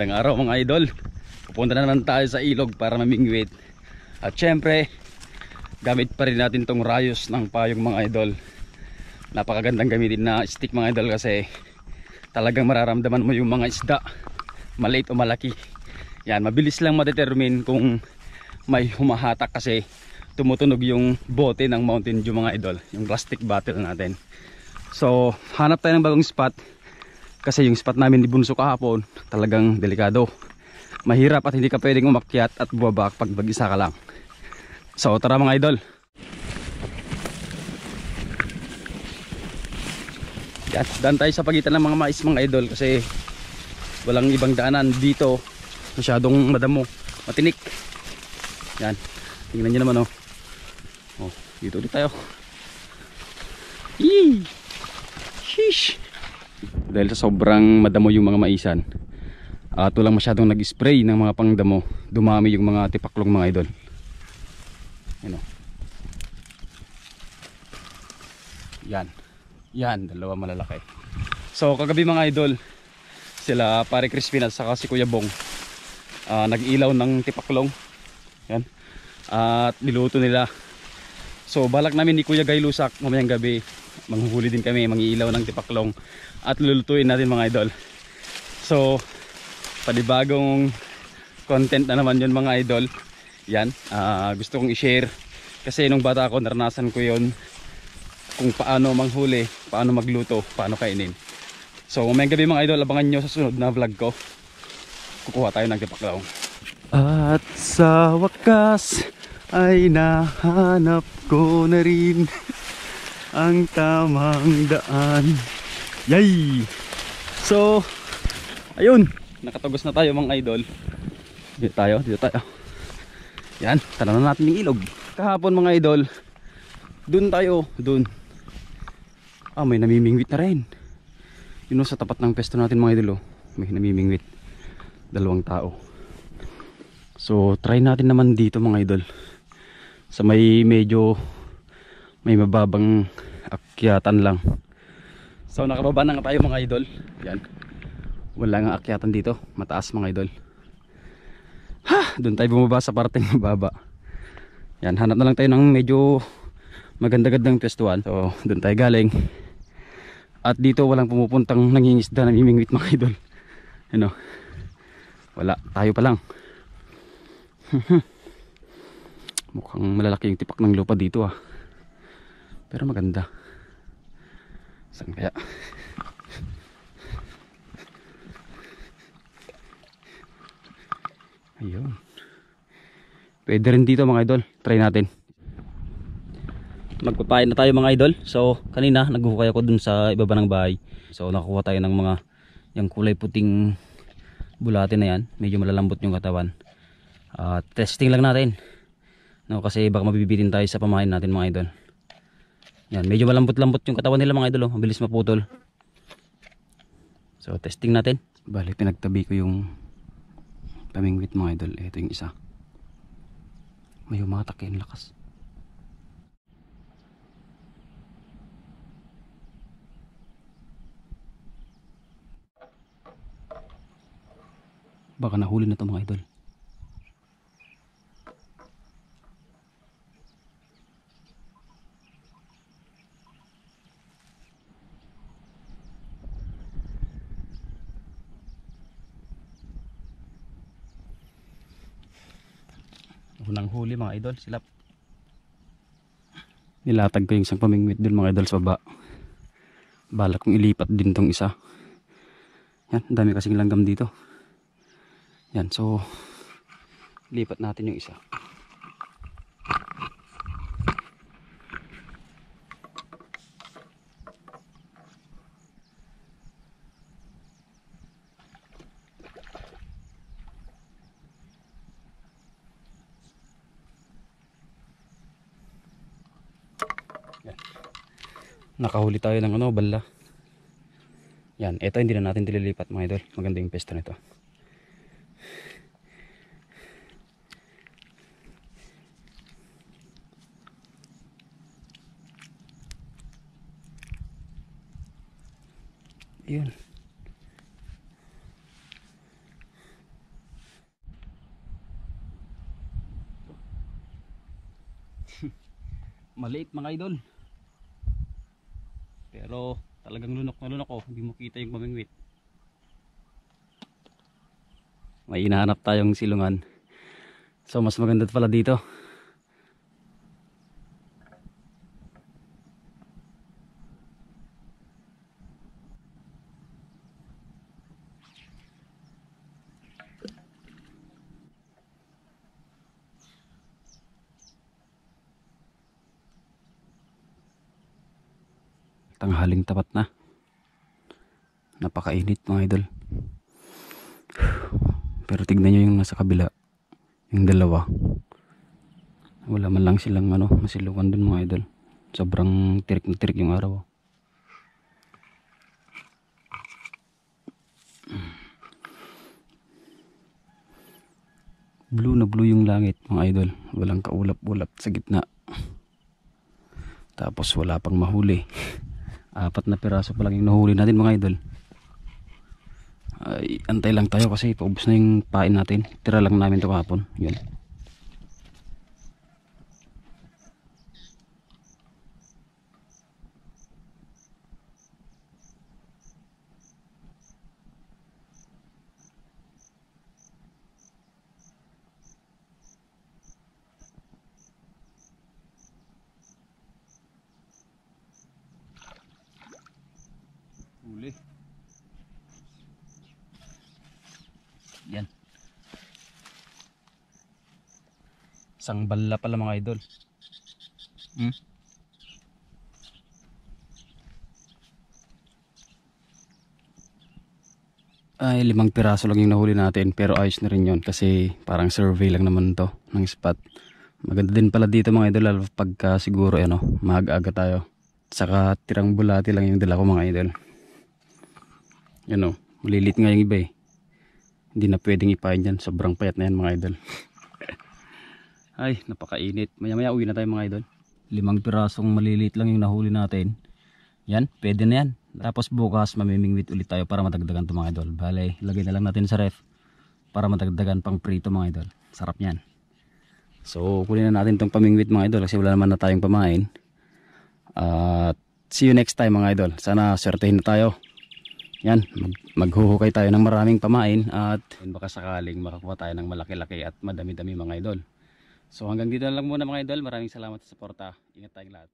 Magandang araw mga idol. Pupunta na naman tayo sa ilog para mamingwit. At syempre, gamit pa rin natin tong rayos ng payong mga idol. Napakagandang gamitin na stick mga idol kasi talagang mararamdaman mo yung mga isda, maliit o malaki. Yan, mabilis lang ma-determine kung may humahatak kasi tumutunog yung bote ng Mountain Dew mga idol, yung plastic bottle natin. So, hanap tayo ng bagong spot kasi yung spot namin ni Bunso kahapon talagang delikado. Mahirap at hindi ka pwedeng umakyat at bumaba pag mag-isa ka lang. So, tara mga idol. Yan, daan tayo sa pagitan ng mga mais mga idol kasi walang ibang daanan dito. Masyadong madamo, matinik. Yan, tingnan nyo naman oh. Oh, dito ulit tayo. Yee! Sheesh! Dahil sa sobrang madamo yung mga maisan at walang masyadong nag-spray ng mga pangdamo, dumami yung mga tipaklong mga idol. Yan o. Yan. Yan, dalawa malalaki. So kagabi mga idol, sila pare Crispin at saka si Kuya Bong nag-ilaw ng tipaklong. Yan. At niluto nila. So balak namin ni Kuya Guy Lusak mamayang gabi manghuhuli din kami, mangiilaw ng tipaklong at lulutuin natin mga idol. So panibagong content na naman yun mga idol. Yan, gusto kong i-share kasi nung bata ako naranasan ko yun kung paano manghuli, paano magluto, paano kainin. So mamayang gabi mga idol, abangan nyo sa sunod na vlog ko. Kukuha tayo ng tipaklong. At sa wakas ay nahanap ko na rin ang tamang daan. Yay! So, ayun, nakatagos na tayo mga idol. Dito tayo, dito tayo. Yan, tanaw na natin yung ilog. Kahapon mga idol, dun tayo, dun. May namimingwit na rin. Yun sa tapat ng pesto natin mga idol, may namimingwit. Dalawang tao. So, try natin naman dito mga idol. Sa may medyo may mababang akyatan lang. So nakababa na nga tayo mga idol. Yan. Wala nga akyatan dito, mataas mga idol. Doon tayo bumaba sa parteng mababa. Yan, hanap na lang tayo ng medyo maganda-gandang pwestuhan. So doon tayo galing. At dito walang pumupuntang nangingisda, namimingwit mga idol. Ano? Wala, tayo pa lang. Mukhang malalaki yung tipak ng lupa dito pero maganda. Saan kaya? Ayun. Pwede rin dito mga idol. Try natin. Magpapain na tayo mga idol. So kanina naghuhukay ako dun sa ibaba ng bahay. So nakuha tayo ng mga yung kulay puting bulate na yan. Medyo malalambot yung katawan. Testing lang natin. No, kasi baka mabibitin tayo sa pamain natin mga idol. Yan, medyo malambot-lambot yung katawan nila mga idol, mabilis maputol. So testing natin. Bali pinagtabi ko yung pamingwit mga idol. Ito yung isa. May umatak yung lakas. Baka nahuli na ito mga idol. Unang huli mga idol, silap. Nilatag ko yung isang pamingwit dun mga idol sa baba. Balak kong ilipat din tong isa. Yan, dami kasing langgam dito. Yan, so lipat natin yung isa. Nakahuli tayo ng bala. Yan, ito hindi na natin dililipat mga idol. Maganda yung pesto nito. Yun. Maliit mga idol. Pero talagang lunok na lunok oh. Hindi mo kita yung pamingwit. May hinahanap tayong silungan. So mas maganda pala dito. Tanghaling tapat na. Napakainit mga idol. Pero tignan nyo yung nasa kabila. Yung dalawa. Wala man lang silang masilungan dun mga idol. Sobrang tirik na tirik yung araw. Blue na blue yung langit mga idol. Walang kaulap-ulap sa gitna. Tapos wala pang mahuli. 4 na piraso pa lang yung nahuli natin mga idol. Ay, antay lang tayo kasi paubos na yung pain natin. Tira lang namin ito kahapon. Yun. Huli. Yan. Isang bala pala mga idol. Ay, 5 piraso lang yung nahuli natin. Pero ayos na rin yun kasi parang survey lang naman to ng spot. Maganda din pala dito mga idol. Lalo pagka siguro maaga-aga tayo. Saka tirang bulati lang yung dala ko mga idol. Yan o, malilit nga yung iba eh. Hindi na pwedeng ipain dyan. Sobrang payat na yan mga idol. Ay, napakainit. Maya maya uwi na tayo mga idol. 5 pirasong maliliit lang yung nahuli natin. Yan, pwede na yan. Tapos bukas mamimingwit ulit tayo para madagdagan ito mga idol. Bale, lagay na lang natin sa ref para madagdagan pang prito mga idol. Sarap yan. So kunin na natin itong pamingwit mga idol kasi wala naman na tayong pamain. At see you next time mga idol. Sana swertehin na tayo. Yan, maghuhukay tayo ng maraming pamain at baka sakaling makakuha tayo ng malaki-laki at madami-dami mga idol. So hanggang dito na lang muna mga idol. Maraming salamat sa suporta. Ingat tayong lahat.